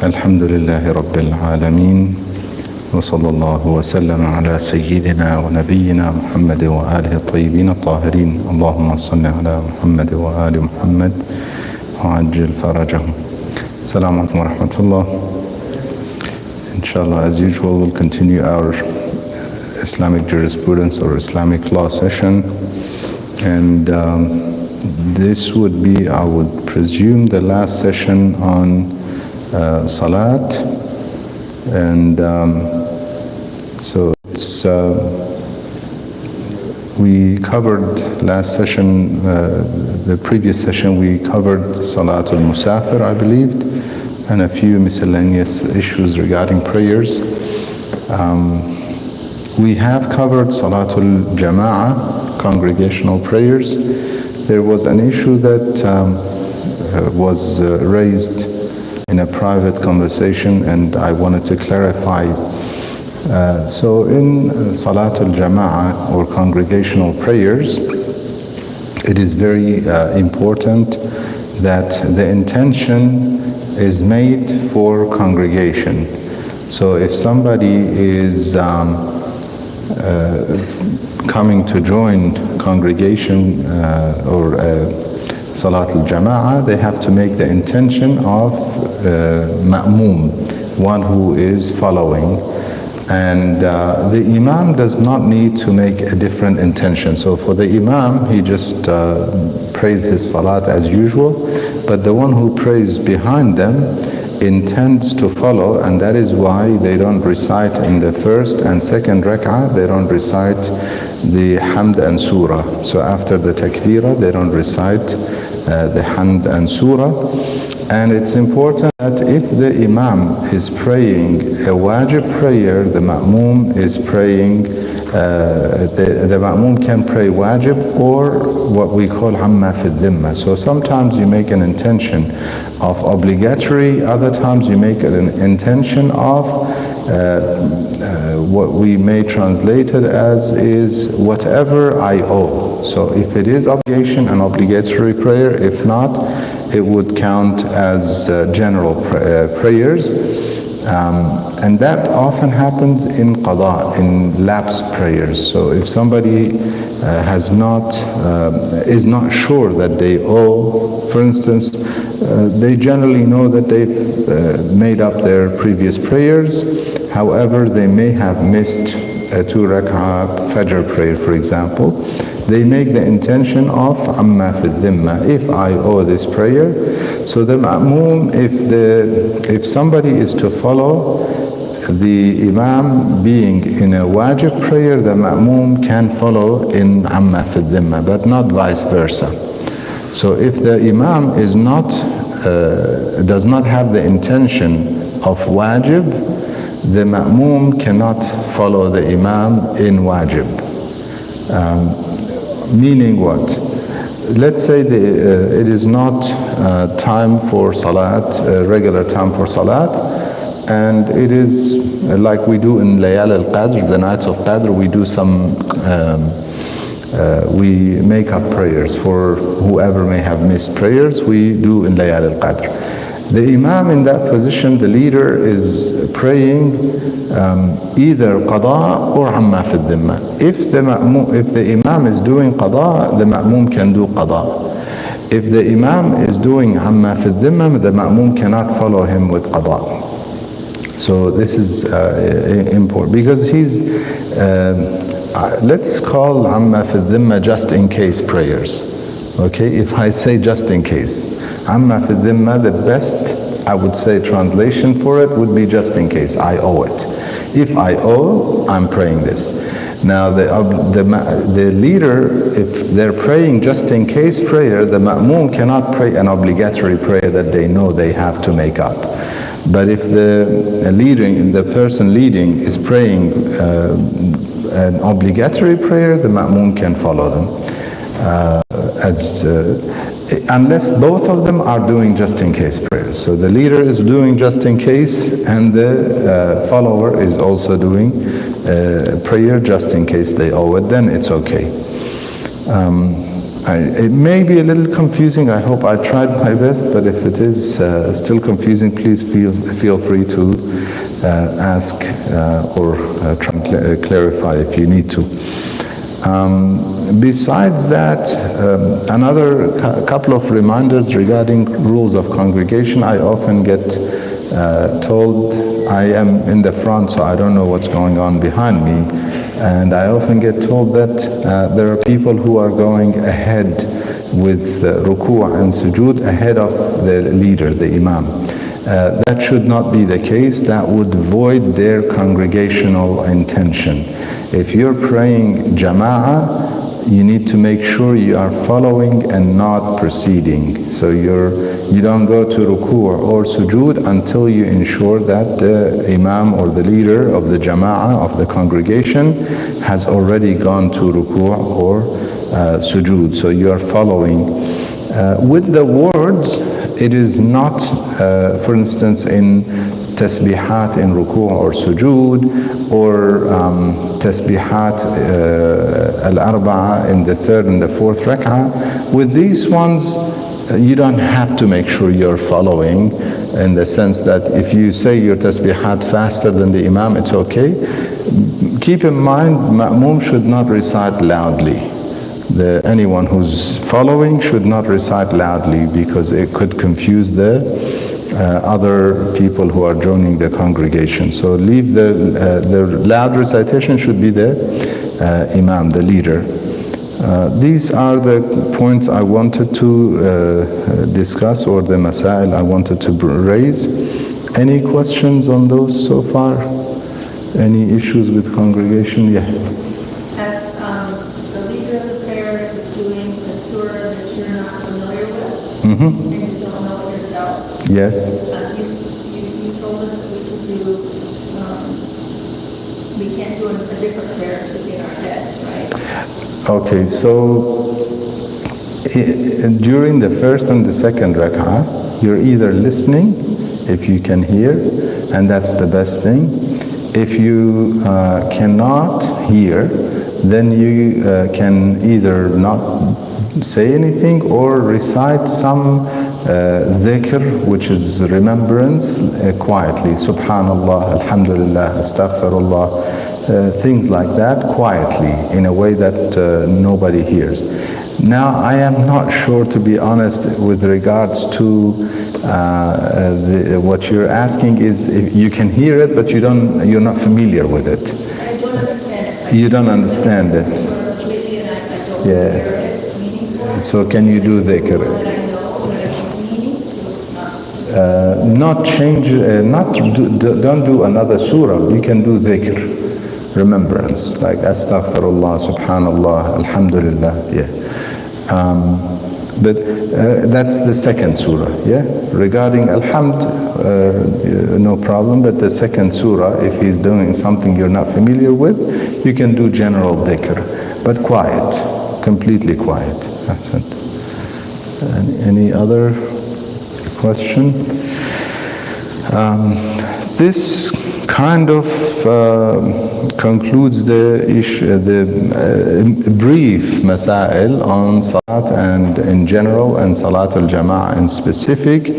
الحمد لله رب العالمين وصلى الله وسلم على سيدنا ونبينا محمد وآله الطيبين الطاهرين. اللهم صل على محمد وآل محمد وعجل فرجهم. Assalamu alaikum wa rahmatullah. Inshallah, as usual, we'll continue our Islamic jurisprudence or Islamic law session, and this would be, I would presume, the last session on Salat, and so it's we covered last session, the previous session we covered Salatul Musafir, I believed, and a few miscellaneous issues regarding prayers. We have covered Salatul Jama'ah, congregational prayers. There was an issue that was raised in a private conversation, and I wanted to clarify. So in Salatul Jama'ah or congregational prayers, it is very important that the intention is made for congregation. So if somebody is coming to join congregation or Salatul Jama'ah, they have to make the intention of ma'moom, one who is following. And the imam does not need to make a different intention. So for the imam, he just prays his salat as usual, but the one who prays behind them intends to follow, and that is why they don't recite in the first and second rak'ah, they don't recite the hamd and surah. So after the takbirah, they don't recite the hamd and surah. And it's important that if the imam is praying a wajib prayer, the ma'moom is praying, the ma'moom can pray wajib or what we call amma fi dhimma. So sometimes you make an intention of obligatory, other times you make an intention of what we may translate it as is whatever I owe. So if it is obligation, an obligatory prayer, if not, it would count as general prayers. And that often happens in qada, in lapse prayers. So if somebody is not sure that they owe, for instance, they generally know that they've made up their previous prayers, however they may have missed a 2 rak'ah fajr prayer, for example. They make the intention of amma fi dhimma, if I owe this prayer. So the ma'moom, if somebody is to follow the imam being in a wajib prayer, the ma'moom can follow in amma fi dhimma, but not vice versa. So if the imam is not does not have the intention of wajib, the ma'moom cannot follow the imam in wajib. Meaning what? Let's say it is not time for salat, regular time for salat, and it is like we do in Layal al-Qadr, the nights of Qadr, we do some, we make up prayers for whoever may have missed prayers, we do in Layal al-Qadr. The imam in that position, the leader, is praying either qada or amma fi dhimma. If the imam is doing qada, the ma'moom can do qada. If the imam is doing amma fi dhimma, the ma'moom cannot follow him with qada. So this is important, because he's let's call amma fi dhimma just in case prayers. Okay, if I say just in case, amma fi dhimma, the best, I would say, translation for it would be just in case, I owe it. If I owe, I'm praying this. Now the leader, if they're praying just in case prayer, the ma'moom cannot pray an obligatory prayer that they know they have to make up. But if the person leading is praying an obligatory prayer, the ma'moom can follow them. Unless both of them are doing just in case prayers. So the leader is doing just in case, and the follower is also doing prayer just in case they owe it, then it's okay. It may be a little confusing. I hope I tried my best, but if it is still confusing, please feel free to ask or try and clarify if you need to. Besides that, another couple of reminders regarding rules of congregation. I often get told, I am in the front, so I don't know what's going on behind me, and I often get told that there are people who are going ahead with ruku' and sujood ahead of the leader, the imam. That should not be the case. That would void their congregational intention. If you're praying jama'ah, you need to make sure you are following and not proceeding. So you don't go to ruku' or sujood until you ensure that the imam or the leader of the jama'ah of the congregation has already gone to ruku' or sujood. So you are following. With the words, it is not, for instance, in tasbihat in ruku' or sujood, or tasbihat al-arba'a in the third and the fourth rak'ah. With these ones, you don't have to make sure you're following, in the sense that if you say your tasbihat faster than the imam, it's okay. Keep in mind, ma'mum should not recite loudly. Anyone who's following should not recite loudly, because it could confuse the other people who are joining the congregation. So leave the loud recitation should be the imam, the leader. These are the points I wanted to discuss, or the masail I wanted to raise. Any questions on those so far? Any issues with congregation? Yeah. The leader of the prayer is doing a surah that you're not familiar with, and you don't know it yourself. Yes. You told us that we could do, we can't do a different prayer to in our heads, right? Okay, so during the first and the second rak'ah, you're either listening, if you can hear, and that's the best thing. If you cannot hear, then you can either not say anything or recite some dhikr, which is remembrance, quietly. Subhanallah, alhamdulillah, astaghfirullah, things like that, quietly, in a way that nobody hears. Now, I am not sure, to be honest, with regards to what you're asking is, if you can hear it, but you're not familiar with it. I don't understand it. You don't understand it. Yeah. So can you do dhikr? Don't do another surah. You can do dhikr, remembrance, like astaghfirullah, subhanallah, alhamdulillah. Yeah. But that's the second surah. Yeah. Regarding alhamd, no problem. But the second surah, if he's doing something you're not familiar with, you can do general dhikr, but quiet, completely quiet. That's it. Any other question? This kind of concludes the issue, the brief masail on salat and in general, and salat al-jama'ah in specific.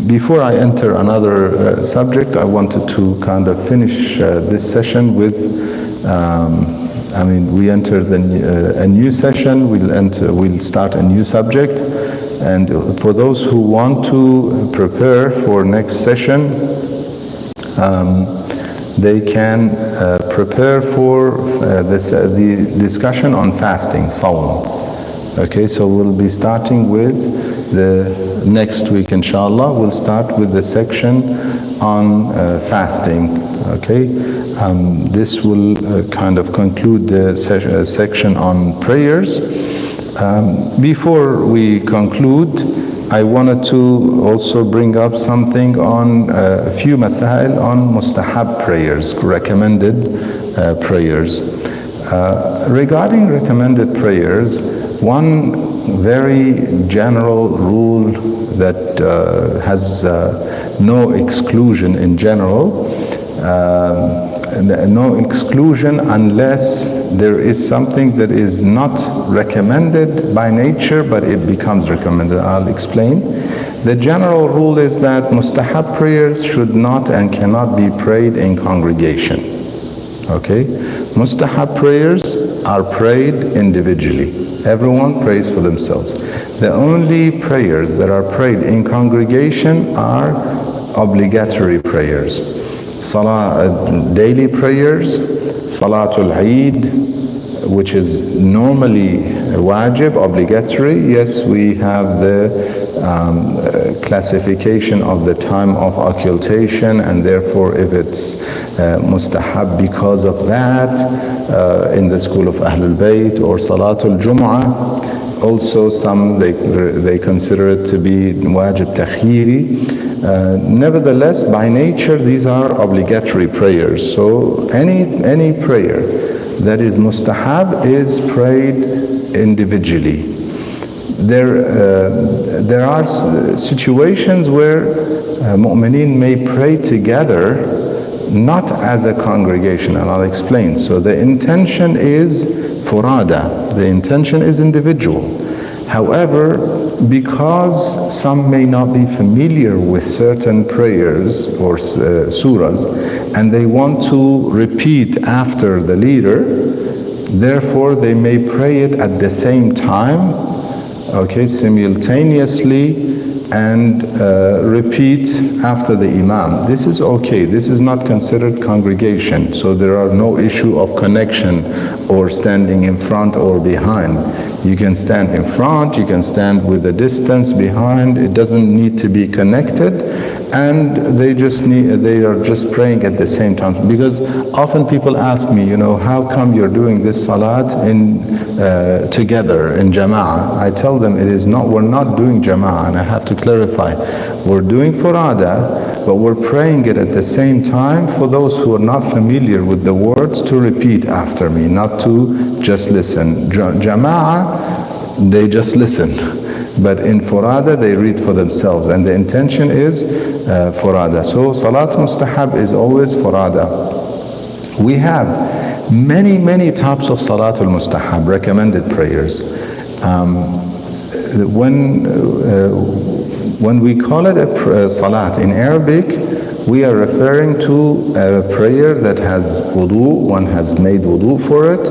Before I enter another subject, I wanted to kind of finish this session with, we entered a new session. We'll start a new subject, and for those who want to prepare for next session, they can prepare for the discussion on fasting, sawm. Okay, so we'll be starting with the next week, inshallah. We'll start with the section on fasting. Okay, this will kind of conclude the section on prayers. Before we conclude, I wanted to also bring up something on a few masail on mustahab prayers, recommended prayers. Regarding recommended prayers, one very general rule that has no exclusion in general no exclusion unless there is something that is not recommended by nature, but it becomes recommended. I'll explain. The general rule is that mustahab prayers should not and cannot be prayed in congregation. Okay? Mustahab prayers are prayed individually. Everyone prays for themselves. The only prayers that are prayed in congregation are obligatory prayers. Daily prayers, Salatul Eid, which is normally wajib, obligatory. Yes, we have the classification of the time of occultation, and therefore if it's mustahab because of that, in the school of Ahlul Bayt, or Salatul Jum'ah, also some they consider it to be wajib takhiri. Nevertheless, by nature, these are obligatory prayers. So any prayer that is mustahab is prayed individually. There are situations where mu'mineen may pray together, not as a congregation, and I'll explain. So the intention is furada, the intention is individual. However, because some may not be familiar with certain prayers or surahs, and they want to repeat after the leader, therefore they may pray it at the same time, okay, simultaneously, and repeat after the imam. This is okay. This is not considered congregation, so there are no issue of connection or standing in front or behind. You can stand in front, you can stand with a distance behind. It doesn't need to be connected, and they are just praying at the same time. Because often people ask me, how come you're doing this salat together in jama'ah? I tell them we're not doing jama'ah, and I have to clarify. We're doing furada, but we're praying it at the same time for those who are not familiar with the words to repeat after me, not to just listen. Jama'ah, they just listen. But in furada, they read for themselves, and the intention is furada. So salat mustahab is always furada. We have many types of salatul mustahab, recommended prayers. When we call it a salat in Arabic, we are referring to a prayer that has wudu, one has made wudu for it,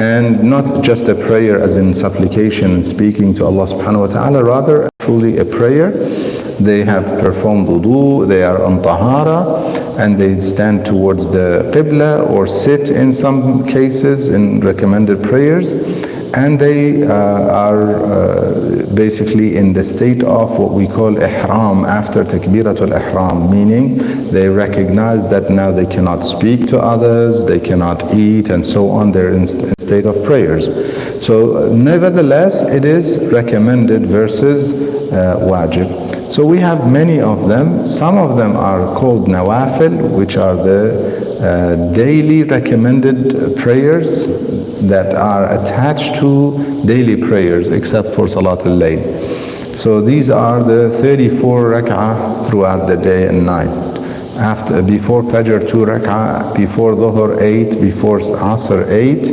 and not just a prayer as in supplication and speaking to Allah subhanahu wa ta'ala, rather truly a prayer. They have performed wudu, they are on tahara, and they stand towards the qibla or sit in some cases in recommended prayers, and they are basically in the state of what we call ihram after takbiratul ihram, meaning they recognize that now they cannot speak to others, they cannot eat, and so on. They're in state of prayers. So nevertheless, it is recommended versus wajib. So we have many of them. Some of them are called nawafil, which are the daily recommended prayers that are attached to daily prayers, except for Salatul Layl. So these are the 34 rak'ah throughout the day and night. Before Fajr 2 rak'ah, before Dhuhr 8, before Asr 8,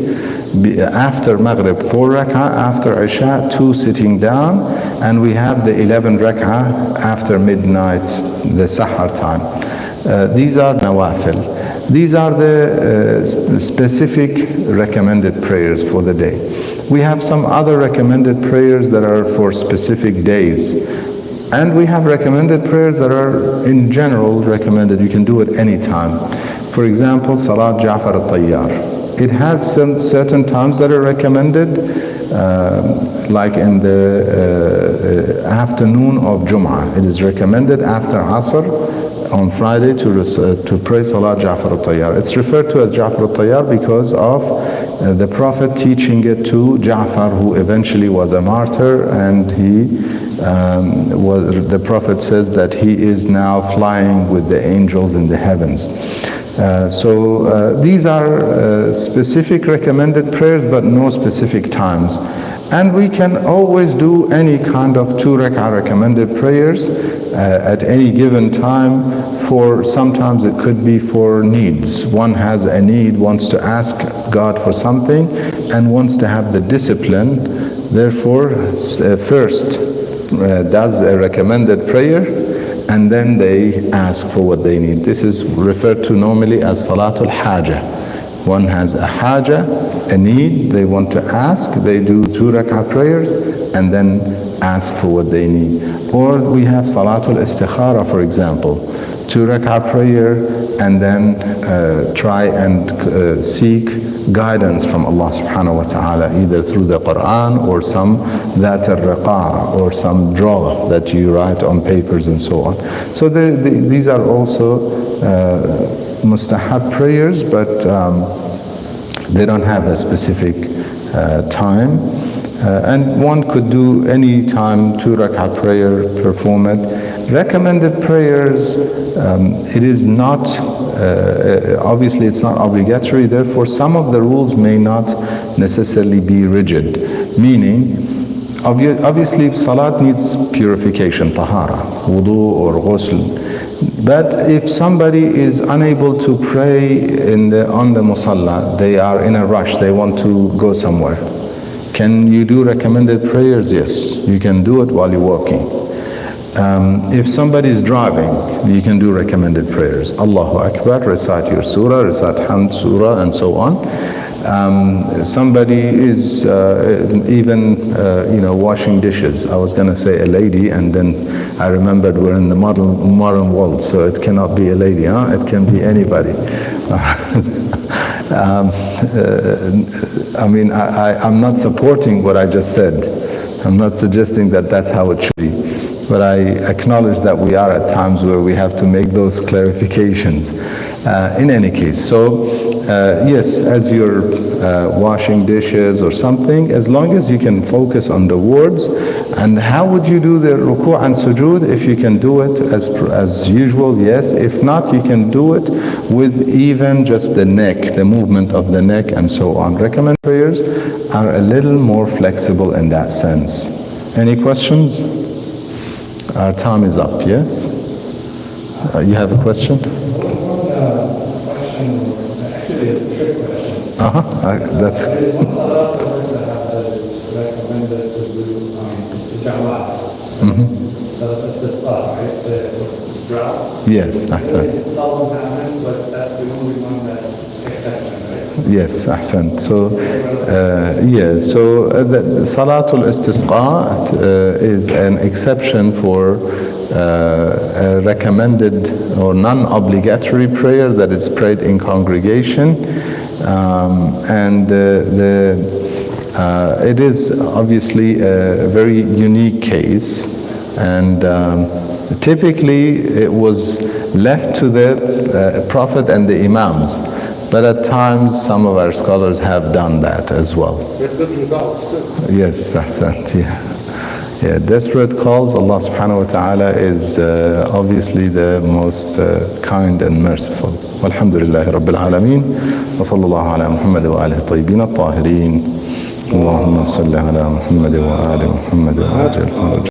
after Maghrib 4 rak'ah, after Isha 2 sitting down, and we have the 11 rak'ah after midnight, the Sahar time. These are nawafil. These are the specific recommended prayers for the day. We have some other recommended prayers that are for specific days. And we have recommended prayers that are in general recommended. You can do it any time. For example, Salat Ja'far al-Tayyar. It has some certain times that are recommended, like in the afternoon of Jum'ah. It is recommended after Asr on Friday to pray Salat Ja'far al-Tayyar. It's referred to as Ja'far al-Tayyar because of the Prophet teaching it to Ja'far, who eventually was a martyr, and he the Prophet says that he is now flying with the angels in the heavens. So these are specific recommended prayers, but no specific times. And we can always do any kind of 2 rak'ah recommended prayers at any given time. For sometimes it could be for needs. One has a need, wants to ask God for something, and wants to have the discipline. Therefore, first does a recommended prayer, and then they ask for what they need. This is referred to normally as Salatul Haja. One has a haja, a need, they want to ask, they do 2 rak'ah prayers and then ask for what they need. Or we have Salatul Istikhara, for example, 2 rak'ah prayer and then try and seek guidance from Allah subhanahu wa ta'ala, either through the Quran or some Dhat al-Riqa' or some draw that you write on papers and so on. So these are also mustahab prayers, but they don't have a specific time. And one could do any time 2 rak'ah prayer, perform it. Recommended prayers, it is not, obviously it's not obligatory, therefore some of the rules may not necessarily be rigid. Meaning, obviously salat needs purification, tahara, wudu or ghusl. But if somebody is unable to pray on the musalla, they are in a rush, they want to go somewhere. Can you do recommended prayers? Yes, you can do it while you're walking. If somebody is driving, you can do recommended prayers. Allahu Akbar, recite your surah, recite Hamd surah, and so on. Somebody is even washing dishes. I was going to say a lady, and then I remembered we're in the modern world, so it cannot be a lady, huh? It can be anybody. I mean, I'm not supporting what I just said. I'm not suggesting that that's how it should be. But I acknowledge that we are at times where we have to make those clarifications. In any case, so yes, as you're washing dishes or something, as long as you can focus on the words. And how would you do the ruku' and sujood? If you can do it as usual, yes. If not, you can do it with even just the neck, the movement of the neck and so on. Recommended prayers are a little more flexible in that sense. Any questions? Our time is up, yes? You have a question? Actually, it's a trick question. That's. There is one salah that is recommended to do Jama'ah. So it's the salah, right? The drought. Yes, ahsan. It seldom happens, but that's the only one that's exception, right? Yes, ahsan. So, the Salatul Istisqa is an exception for a recommended or non-obligatory prayer that is prayed in congregation, and it is obviously a very unique case, and typically it was left to the Prophet and the Imams, but at times some of our scholars have done that as well. With good results too. Yes, ahsan, yeah. Yeah, desperate calls, Allah subhanahu wa ta'ala is obviously the most kind and merciful. Walhamdulillahi Rabbil Alameen. Wa sallallahu ala Muhammad wa alihi tayyibin at-tahirin. Allahumma salli ala Muhammad wa ali Muhammad wa ajal.